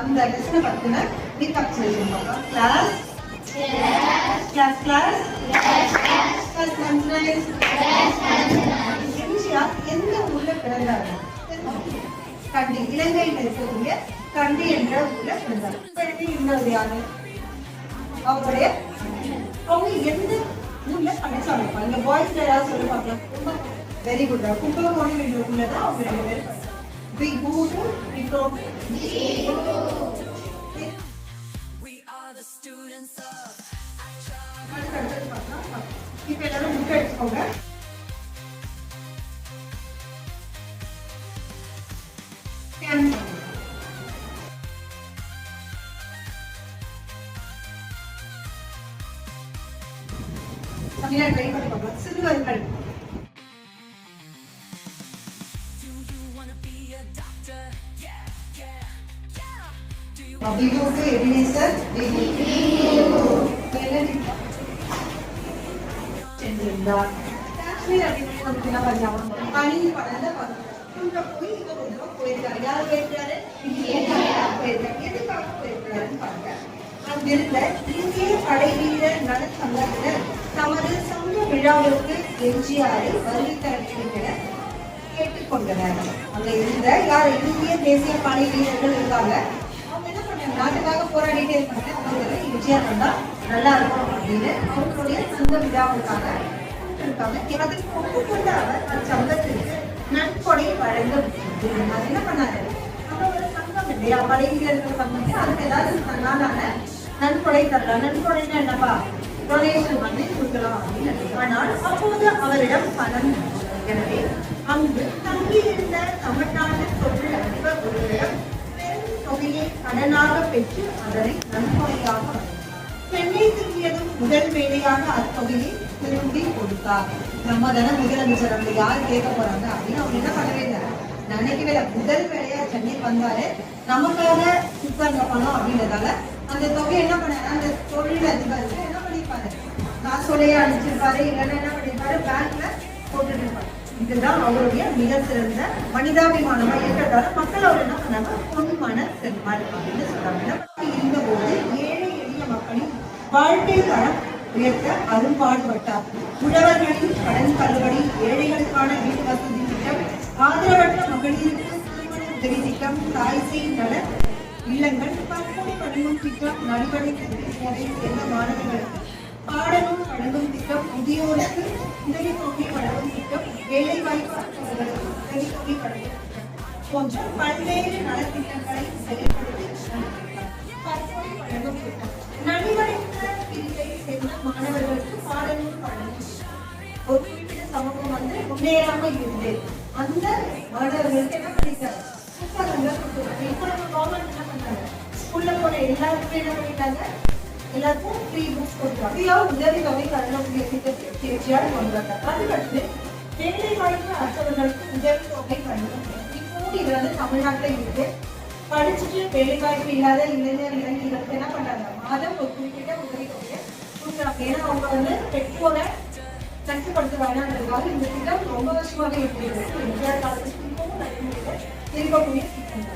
அந்த லெசனை பத்தின ரீகாப்சுலேஷன் பார்க்கலாம். Class class class class monthlies MGR எந்த ஊர்ல பிறந்தார்? கண்டி, இலங்கையில் இருக்கக்கூடிய கண்டி என்ற ஊர்ல பிறந்தார். இன்னொரு யாரு அவருடைய அவங்க எந்த ஊர்ல படிச்சாங்க? இந்த பாய்ஸ்ல யாராவது சொல்லி பார்க்கலாம். Very good. கும்பகோணம் என்ற ஊர்ல தான் அவங்க 2 பேரும் படிச்சாங்க. We go to we are the students of இப்ப எல்லாரும் புக் எடுத்துக்கோங்க. தமிழா ட்ரை பண்ணி பார்க்கலாம். சிறுவர்கள் We go to Ebenezer. சென்றிருந்தார். காஷ்மீர் அப்படின்னு ஒரு பனி படல போய் இங்க கொஞ்சம் போயிருக்காரு. யார் போயிருக்காரு? எதுக்காக போயிருக்காருன்னு பாருங்க. அங்கிருந்த இந்திய படை வீரர் நலசங்கத்தினர் தமது சொந்த விழாவிற்கு எம்ஜிஆரை வருகை தர வேண்டும் என கேட்டுக்கொண்டனர். அங்க இருந்த யார் இந்திய தேசிய படை வீரர்கள் இருக்காங்க. நாட்டுக்காக போராடிட்டே இருக்காங்க. அவங்களை எம்ஜிஆர் வந்தா நல்லா இருக்கும் அப்படின்னு அவங்களுடைய சொந்த விழாவுக்காக இருக்காங்க. அதற்கு ஒப்புக்கொண்ட அவர் அச்சங்கத்திற்கு நன்கொடை வழங்க அது என்ன பண்ணாரு? அவரோட சங்கம் இல்லையா, படை வீரர்கள் சங்கம், அதுக்கு ஏதாவது நாளான நன்கொடை தரலாம். நன்கொடைன்னா என்னப்பா? டொனேஷன் வந்து கொடுக்கலாம் அப்படின்னு நினைக்கிறேன். ஆனால் அப்போது அவரிடம் பணம். எனவே அங்கு தங்கியிருந்த தமிழ்நாட்டு தொழிலதிபர் ஒருவரிடம் தொகையை கடனாக பெற்று அதனை நன்கொடையாக சென்னை திரும்பியதும் முதல் வேலையாக அத்தொகையை திரும்பி கொடுத்தார். நம்ம தானே முதலமைச்சர், அவங்க யார் கேட்க போறாங்க அப்படின்னு அவங்க என்ன பண்ணவே இல்லை, நினைக்கவே இல்லை. முதல் வேலையா சென்னை வந்தாரு, நமக்காக சுத்தாங்க பணம் அப்படின்றதால அந்த தொகை என்ன பண்ணாரு, அந்த தொழிலதிபருக்கு என்ன பண்ணிருப்பாரு, காசோலையா அனுப்பிச்சிருப்பாரு, இல்லைன்னா என்ன பண்ணிருப்பாரு, பேங்க்ல போட்டுட்டு இருப்பாரு. இதுதான் அவருடைய மிக சிறந்த மனிதாபிமானமா இருக்கிறதால மக்கள் அவர் என்ன பண்ணாங்க, பொன்மன செல்வார் அப்படின்னு சொல்றாங்க. இருந்த போது ஏழை எளிய மக்களின் வாழ்க்கை தரம் உயர்த்த அரும்பாடுபட்டார். உழவர்களின் கடன் தள்ளுபடி, ஏழைகளுக்கான வீட்டு வசதி திட்டம், ஆதரவற்ற மகளிருக்கு திருமண உதவி திட்டம், தாய்சேய் நல இல்லங்கள், பற்பொடி வழங்கும் திட்டம், நடுவடை சேர்ந்த மாணவர்களுக்கு பாடநூல் வழங்கும் திட்டம், முதியோருக்கு உதவி தொகை வழங்கும் திட்டம், வேலை வாய்ப்பு அற்றவர்களுக்கு உதவி தொகை வழங்கும் திட்டம் போன்ற பல்வேறு நலத்திட்டங்களை செயல்படுத்தி பற்பொடி வழங்கும் திட்டம், நலிவடைந்த பிரிவை சேர்ந்த மாணவர்களுக்கு பாடநூல் வழங்கும் ஒரு குறிப்பிட்ட சமூகம் வந்து முன்னேறாம இருந்து அந்த மாணவர்களுக்கு என்ன பண்ணிட்டாங்க, புத்தகங்கள் கொடுத்துருக்காங்க. இப்போ நம்ம கவர்மெண்ட் என்ன பண்றாங்க, ஸ்கூல்ல போன எல்லாருக்குமே என்ன பண்ணிட்டாங்க, எல்லாருக்கும் ஃப்ரீ புக்ஸ் கொடுக்குறாங்க. உதவி தொகை கடனுடைய திட்டத்தை தேர்ச்சியாக கொண்டாங்க. அதுக்கடுத்து வேலை வாய்ப்பு அற்றவர்களுக்கு உதவி தொகை வழங்கும். இப்போ இது வந்து தமிழ்நாட்டில் இருக்கு. படிச்சுட்டு வேலை வாய்ப்பு இல்லாத இளைஞர் இளைஞர்களுக்கு என்ன பண்றாங்க, மாதம் ஒரு குறிப்பிட்ட உதவி தொகையை கொடுக்குறாங்க. ஏன்னா அவங்க வந்து பெற்றோரை கஷ்டப்படுத்த வேணான்றதுக்காக இந்த திட்டம் ரொம்ப வருஷமாவே இருக்கு. எம்ஜிஆர் காலத்துக்கு இப்பவும் நடைமுறையில் இருக்கக்கூடிய திட்டம்.